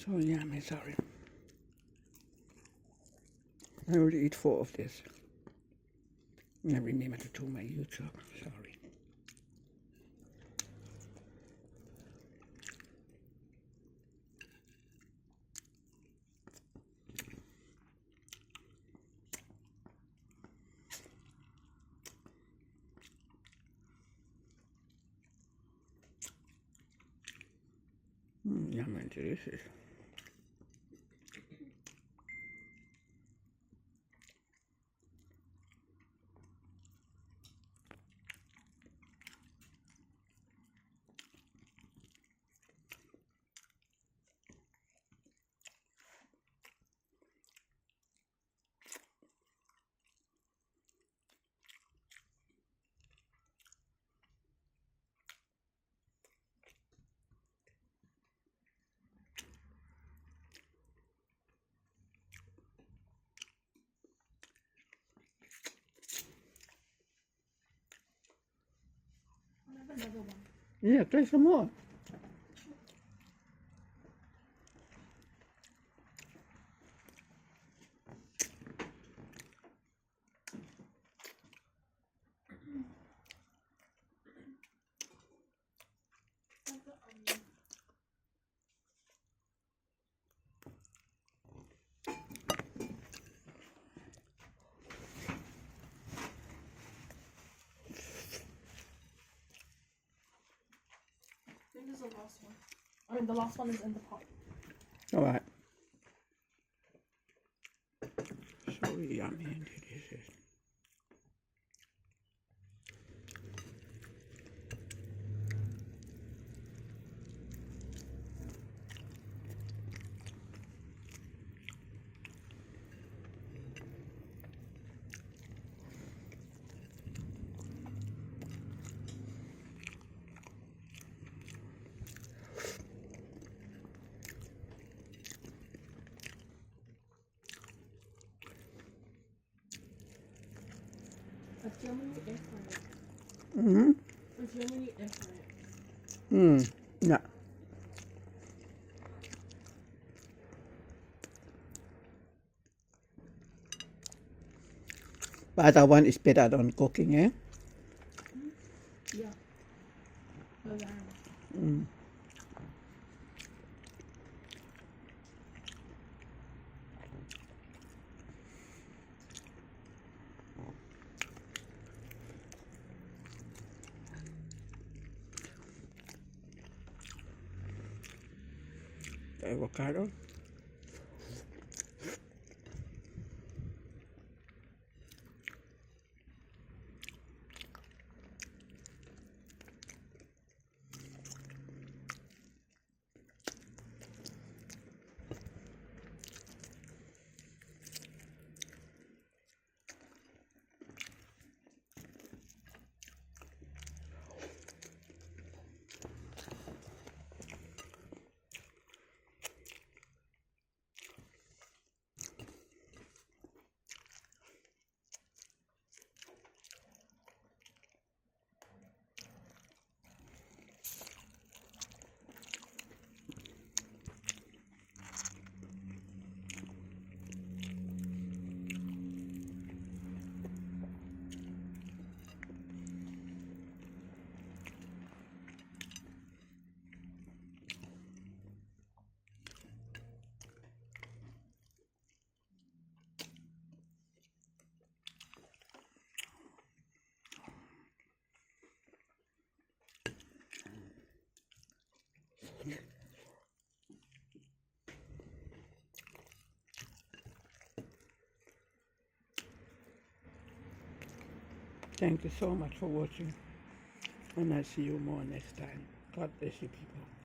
So yummy, sorry. I already eat 4 of this. I remember to do my YouTube, sorry. Yummy and delicious. Another one. Yeah, try some more. I think this is the last one. I mean, the last one is in the pot. Alright. So yummy and delicious. A Germany air fryer. Mm-hmm. A Germany air fryer. Yeah. But that one is better than cooking, eh? Yeah. The avocado. Thank you so much for watching, and I'll see you more next time. God bless you people.